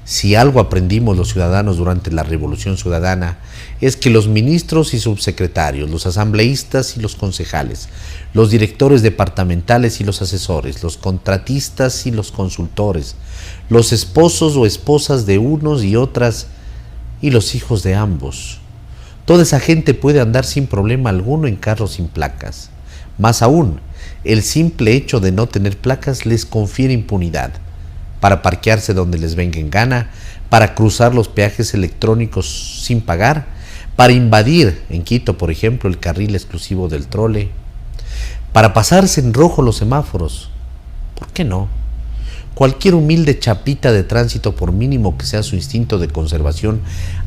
Si algo aprendimos los ciudadanos durante la Revolución Ciudadana, es que los ministros y subsecretarios, los asambleístas y los concejales, los directores departamentales y los asesores, los contratistas y los consultores, los esposos o esposas de unos y otras y los hijos de ambos, toda esa gente puede andar sin problema alguno en carros sin placas. Más aún, el simple hecho de no tener placas les confiere impunidad para parquearse donde les venga en gana, para cruzar los peajes electrónicos sin pagar, para invadir en Quito, por ejemplo, el carril exclusivo del trole, para pasarse en rojo los semáforos. ¿Por qué no? Cualquier humilde chapita de tránsito, por mínimo que sea su instinto de conservación,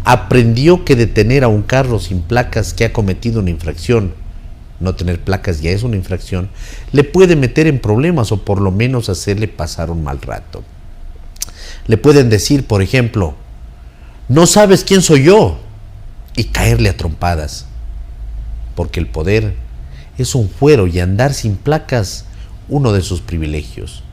aprendió que detener a un carro sin placas que ha cometido una infracción, no tener placas ya es una infracción, le puede meter en problemas o por lo menos hacerle pasar un mal rato. Le pueden decir, por ejemplo, no sabes quién soy yo, y caerle a trompadas, porque el poder es un fuero y andar sin placas uno de sus privilegios.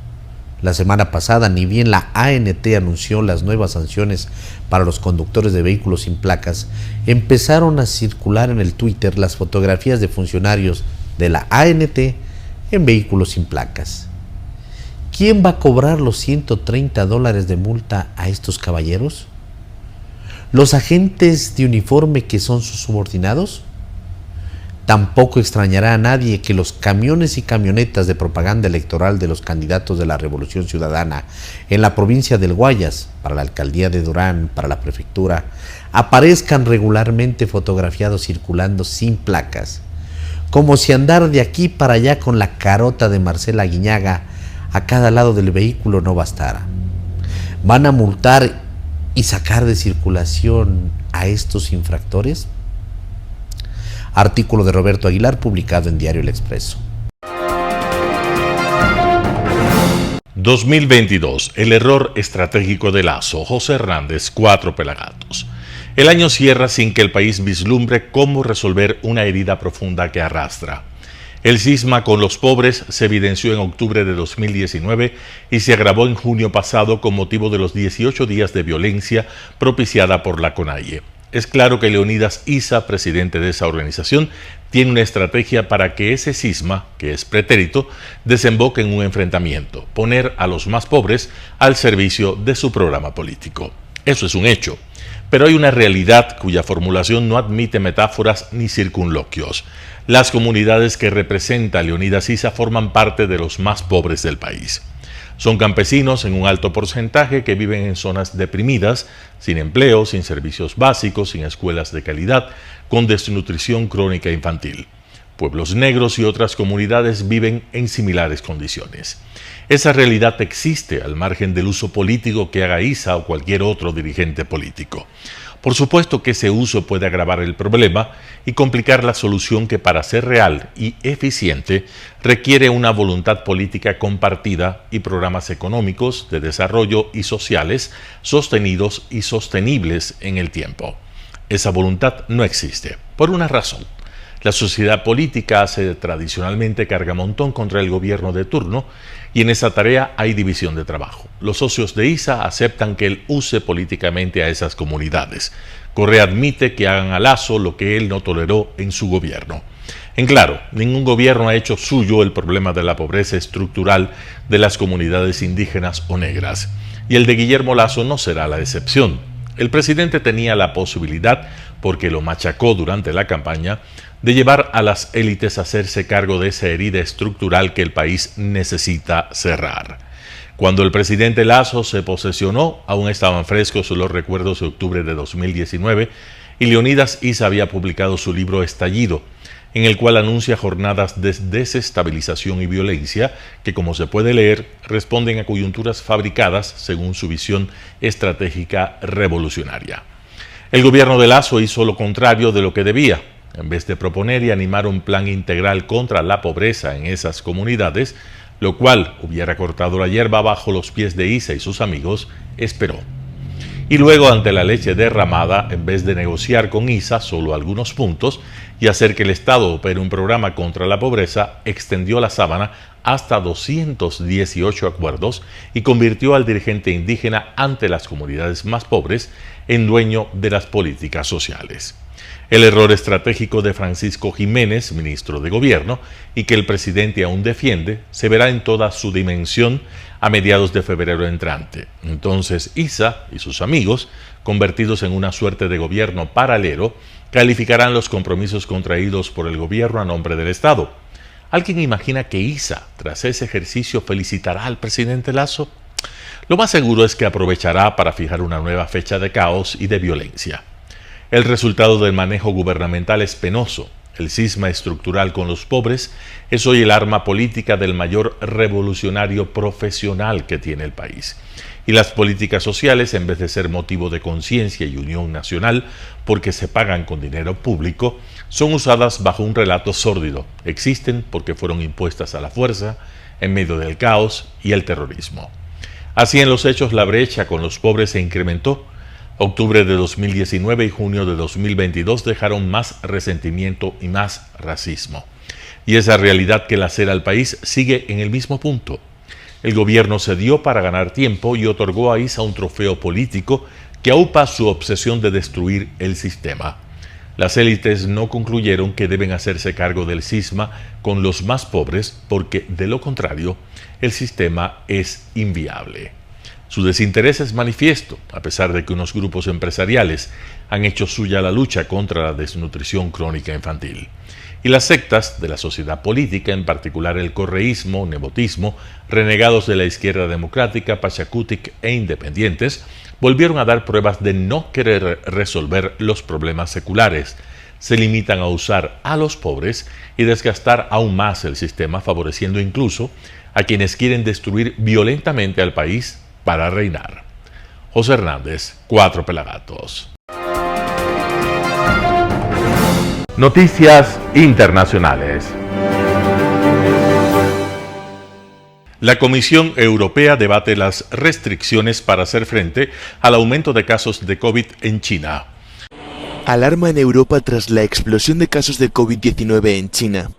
La semana pasada, ni bien la ANT anunció las nuevas sanciones para los conductores de vehículos sin placas, empezaron a circular en el Twitter las fotografías de funcionarios de la ANT en vehículos sin placas. ¿Quién va a cobrar los $130 de multa a estos caballeros? ¿Los agentes de uniforme que son sus subordinados? Tampoco extrañará a nadie que los camiones y camionetas de propaganda electoral de los candidatos de la Revolución Ciudadana en la provincia del Guayas, para la alcaldía de Durán, para la prefectura, aparezcan regularmente fotografiados circulando sin placas, como si andar de aquí para allá con la carota de Marcela Aguiñaga a cada lado del vehículo no bastara. ¿Van a multar y sacar de circulación a estos infractores? Artículo de Roberto Aguilar, publicado en Diario El Expreso. 2022. El error estratégico de Lasso. José Hernández, 4 pelagatos. El año cierra sin que el país vislumbre cómo resolver una herida profunda que arrastra. El cisma con los pobres se evidenció en octubre de 2019 y se agravó en junio pasado con motivo de los 18 días de violencia propiciada por la CONAIE. Es claro que Leonidas Issa, presidente de esa organización, tiene una estrategia para que ese cisma, que es pretérito, desemboque en un enfrentamiento, poner a los más pobres al servicio de su programa político. Eso es un hecho. Pero hay una realidad cuya formulación no admite metáforas ni circunloquios. Las comunidades que representa Leonidas Issa forman parte de los más pobres del país. Son campesinos en un alto porcentaje que viven en zonas deprimidas, sin empleo, sin servicios básicos, sin escuelas de calidad, con desnutrición crónica infantil. Pueblos negros y otras comunidades viven en similares condiciones. Esa realidad existe al margen del uso político que haga Issa o cualquier otro dirigente político. Por supuesto que ese uso puede agravar el problema y complicar la solución que, para ser real y eficiente, requiere una voluntad política compartida y programas económicos, de desarrollo y sociales sostenidos y sostenibles en el tiempo. Esa voluntad no existe, por una razón. La sociedad política hace tradicionalmente cargamontón contra el gobierno de turno y en esa tarea hay división de trabajo. Los socios de Issa aceptan que él use políticamente a esas comunidades. Correa admite que hagan a Lasso lo que él no toleró en su gobierno. En claro, ningún gobierno ha hecho suyo el problema de la pobreza estructural de las comunidades indígenas o negras. Y el de Guillermo Lasso no será la excepción. El presidente tenía la posibilidad, porque lo machacó durante la campaña, de llevar a las élites a hacerse cargo de esa herida estructural que el país necesita cerrar. Cuando el presidente Lasso se posesionó, aún estaban frescos los recuerdos de octubre de 2019 y Leonidas Issa había publicado su libro Estallido, en el cual anuncia jornadas de desestabilización y violencia que, como se puede leer, responden a coyunturas fabricadas según su visión estratégica revolucionaria. El gobierno de Lasso hizo lo contrario de lo que debía. En vez de proponer y animar un plan integral contra la pobreza en esas comunidades, lo cual hubiera cortado la hierba bajo los pies de Issa y sus amigos, esperó. Y luego, ante la leche derramada, en vez de negociar con Issa solo algunos puntos y hacer que el Estado opere un programa contra la pobreza, extendió la sábana hasta 218 acuerdos y convirtió al dirigente indígena ante las comunidades más pobres en dueño de las políticas sociales. El error estratégico de Francisco Jiménez, ministro de Gobierno, y que el presidente aún defiende, se verá en toda su dimensión a mediados de febrero entrante. Entonces Issa y sus amigos, convertidos en una suerte de gobierno paralelo, calificarán los compromisos contraídos por el gobierno a nombre del Estado. ¿Alguien imagina que Issa, tras ese ejercicio, felicitará al presidente Lasso? Lo más seguro es que aprovechará para fijar una nueva fecha de caos y de violencia. El resultado del manejo gubernamental es penoso. El cisma estructural con los pobres es hoy el arma política del mayor revolucionario profesional que tiene el país. Y las políticas sociales, en vez de ser motivo de conciencia y unión nacional, porque se pagan con dinero público, son usadas bajo un relato sórdido. Existen porque fueron impuestas a la fuerza, en medio del caos y el terrorismo. Así, en los hechos, la brecha con los pobres se incrementó. Octubre de 2019 y junio de 2022 dejaron más resentimiento y más racismo. Y esa realidad que lacera al país sigue en el mismo punto. El gobierno cedió para ganar tiempo y otorgó a Issa un trofeo político que aupa su obsesión de destruir el sistema. Las élites no concluyeron que deben hacerse cargo del cisma con los más pobres porque, de lo contrario, el sistema es inviable. Su desinterés es manifiesto, a pesar de que unos grupos empresariales han hecho suya la lucha contra la desnutrición crónica infantil. Y las sectas de la sociedad política, en particular el correísmo, nepotismo, renegados de la izquierda democrática, Pachacutic e independientes, volvieron a dar pruebas de no querer resolver los problemas seculares. Se limitan a usar a los pobres y desgastar aún más el sistema, favoreciendo incluso a quienes quieren destruir violentamente al país para reinar. José Hernández, 4 Pelagatos. Noticias internacionales. La Comisión Europea debate las restricciones para hacer frente al aumento de casos de COVID en China. Alarma en Europa tras la explosión de casos de COVID-19 en China.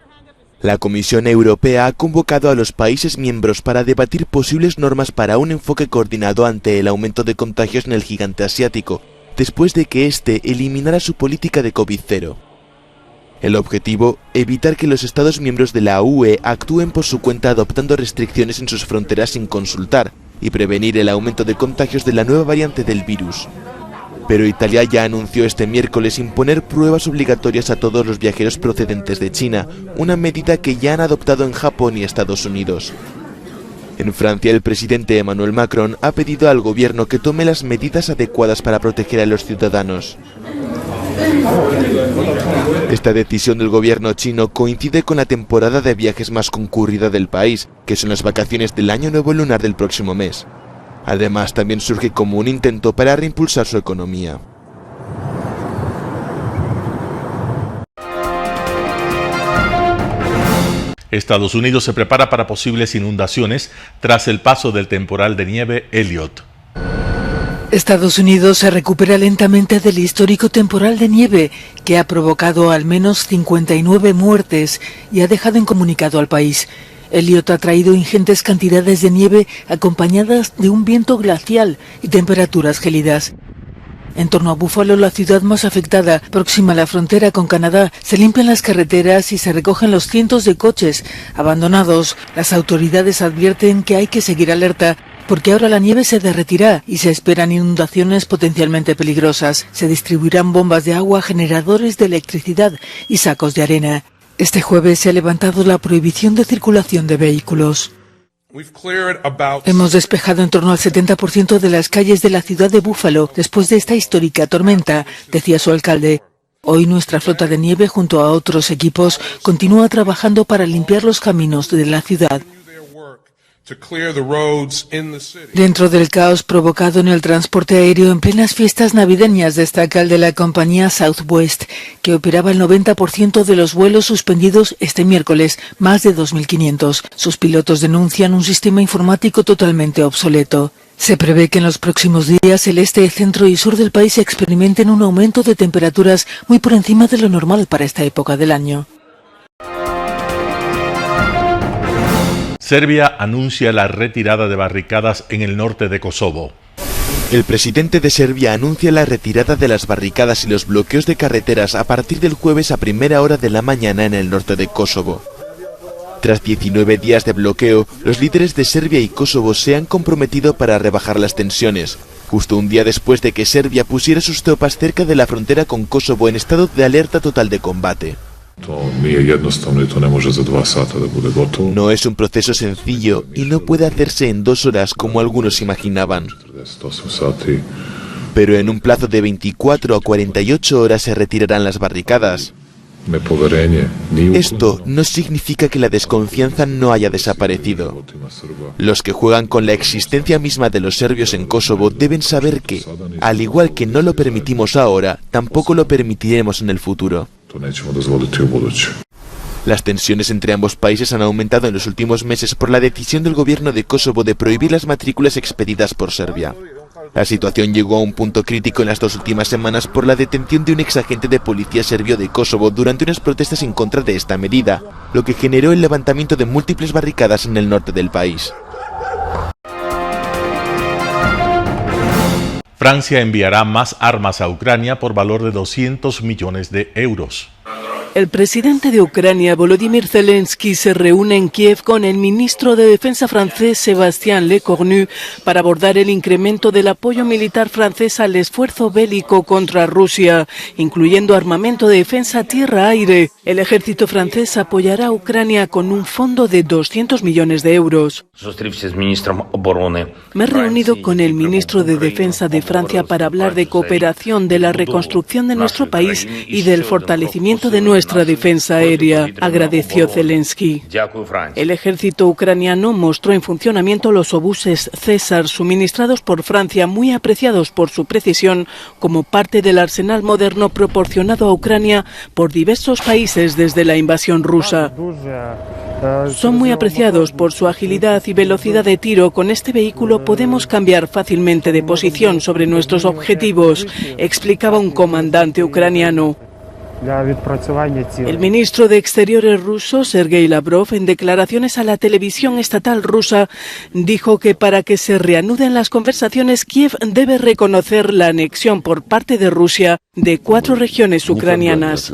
La Comisión Europea ha convocado a los países miembros para debatir posibles normas para un enfoque coordinado ante el aumento de contagios en el gigante asiático, después de que éste eliminara su política de COVID-0. El objetivo, evitar que los Estados miembros de la UE actúen por su cuenta adoptando restricciones en sus fronteras sin consultar y prevenir el aumento de contagios de la nueva variante del virus. Pero Italia ya anunció este miércoles imponer pruebas obligatorias a todos los viajeros procedentes de China, una medida que ya han adoptado en Japón y Estados Unidos. En Francia, el presidente Emmanuel Macron ha pedido al gobierno que tome las medidas adecuadas para proteger a los ciudadanos. Esta decisión del gobierno chino coincide con la temporada de viajes más concurrida del país, que son las vacaciones del Año Nuevo Lunar del próximo mes. Además, también surge como un intento para reimpulsar su economía. Estados Unidos se prepara para posibles inundaciones tras el paso del temporal de nieve Elliott. Estados Unidos se recupera lentamente del histórico temporal de nieve que ha provocado al menos 59 muertes y ha dejado incomunicado al país. Elliott ha traído ingentes cantidades de nieve acompañadas de un viento glacial y temperaturas gélidas. En torno a Buffalo, la ciudad más afectada, próxima a la frontera con Canadá, se limpian las carreteras y se recogen los cientos de coches abandonados. Las autoridades advierten que hay que seguir alerta, porque ahora la nieve se derretirá y se esperan inundaciones potencialmente peligrosas. Se distribuirán bombas de agua, generadores de electricidad y sacos de arena. Este jueves se ha levantado la prohibición de circulación de vehículos. Hemos despejado en torno al 70% de las calles de la ciudad de Búfalo después de esta histórica tormenta, decía su alcalde. Hoy nuestra flota de nieve, junto a otros equipos, continúa trabajando para limpiar los caminos de la ciudad. Dentro del caos provocado en el transporte aéreo en plenas fiestas navideñas, destaca el de la compañía Southwest, que operaba el 90% de los vuelos suspendidos este miércoles, más de 2.500. Sus pilotos denuncian un sistema informático totalmente obsoleto. Se prevé que en los próximos días el este, centro y sur del país experimenten un aumento de temperaturas muy por encima de lo normal para esta época del año. Serbia anuncia la retirada de barricadas en el norte de Kosovo. El presidente de Serbia anuncia la retirada de las barricadas y los bloqueos de carreteras a partir del jueves a primera hora de la mañana en el norte de Kosovo. Tras 19 días de bloqueo, los líderes de Serbia y Kosovo se han comprometido para rebajar las tensiones, justo un día después de que Serbia pusiera sus tropas cerca de la frontera con Kosovo en estado de alerta total de combate. No es un proceso sencillo y no puede hacerse en 2 horas como algunos imaginaban. Pero en un plazo de 24 a 48 horas se retirarán las barricadas. Esto no significa que la desconfianza no haya desaparecido. Los que juegan con la existencia misma de los serbios en Kosovo deben saber que, al igual que no lo permitimos ahora, tampoco lo permitiremos en el futuro. Las tensiones entre ambos países han aumentado en los últimos meses por la decisión del gobierno de Kosovo de prohibir las matrículas expedidas por Serbia. La situación llegó a un punto crítico en las 2 últimas semanas por la detención de un exagente de policía serbio de Kosovo durante unas protestas en contra de esta medida, lo que generó el levantamiento de múltiples barricadas en el norte del país. Francia enviará más armas a Ucrania por valor de 200 millones de euros. El presidente de Ucrania, Volodymyr Zelensky, se reúne en Kiev con el ministro de Defensa francés, Sébastien Lecornu, para abordar el incremento del apoyo militar francés al esfuerzo bélico contra Rusia, incluyendo armamento de defensa tierra-aire. El ejército francés apoyará a Ucrania con un fondo de 200 millones de euros. Me he reunido con el ministro de Defensa de Francia para hablar de cooperación, de la reconstrucción de nuestro país y del fortalecimiento de nuestra defensa aérea, agradeció Zelensky. El ejército ucraniano mostró en funcionamiento los obuses César suministrados por Francia, muy apreciados por su precisión, como parte del arsenal moderno proporcionado a Ucrania por diversos países desde la invasión rusa. Son muy apreciados por su agilidad y velocidad de tiro. Con este vehículo podemos cambiar fácilmente de posición sobre nuestros objetivos, explicaba un comandante ucraniano. El ministro de Exteriores ruso, Sergei Lavrov, en declaraciones a la televisión estatal rusa, dijo que para que se reanuden las conversaciones, Kiev debe reconocer la anexión por parte de Rusia de 4 regiones ucranianas.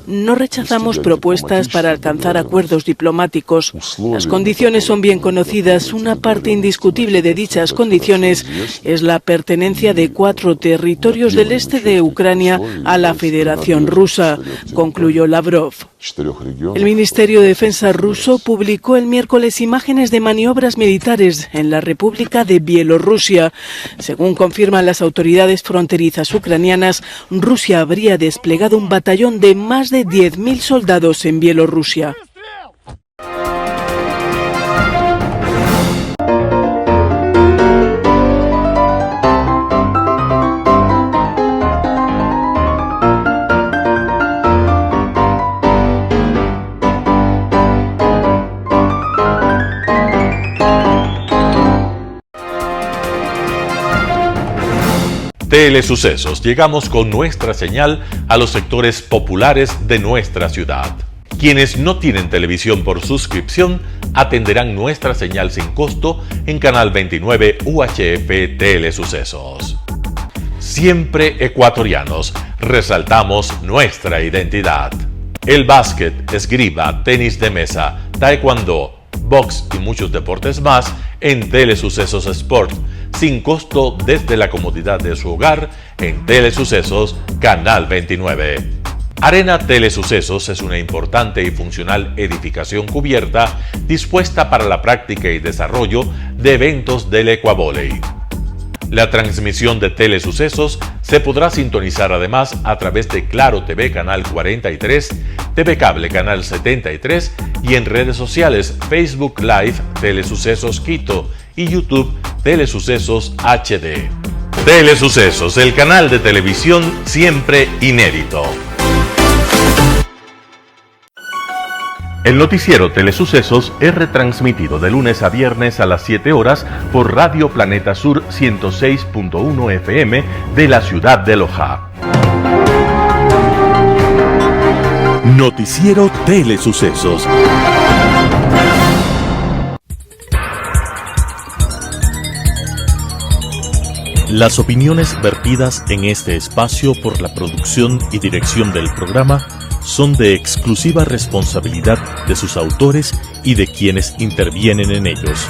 No rechazamos propuestas para alcanzar acuerdos diplomáticos. Las condiciones son bien conocidas. Una parte indiscutible de dichas condiciones es la pertenencia de 4 territorios del este de Ucrania a la Federación Rusa, concluyó Lavrov. El Ministerio de Defensa ruso publicó el miércoles imágenes de maniobras militares en la República de Bielorrusia. Según confirman las autoridades fronterizas ucranianas, Rusia habría desplegado un batallón de más de 10.000 soldados en Bielorrusia. Telesucesos, llegamos con nuestra señal a los sectores populares de nuestra ciudad. Quienes no tienen televisión por suscripción atenderán nuestra señal sin costo en Canal 29 UHF Telesucesos. Siempre ecuatorianos, resaltamos nuestra identidad. El básquet, esgrima, tenis de mesa, taekwondo, box y muchos deportes más en Telesucesos Sport, sin costo desde la comodidad de su hogar en Telesucesos Canal 29. Arena Telesucesos es una importante y funcional edificación cubierta dispuesta para la práctica y desarrollo de eventos del Ecuavóley. La transmisión de Telesucesos se podrá sintonizar además a través de Claro TV Canal 43, TV Cable Canal 73 y en redes sociales Facebook Live Telesucesos Quito y YouTube Telesucesos HD. Telesucesos, el canal de televisión siempre inédito. El noticiero Telesucesos es retransmitido de lunes a viernes a las 7 horas por Radio Planeta Sur 106.1 FM de la ciudad de Loja. Noticiero Telesucesos. Las opiniones vertidas en este espacio por la producción y dirección del programa son de exclusiva responsabilidad de sus autores y de quienes intervienen en ellos.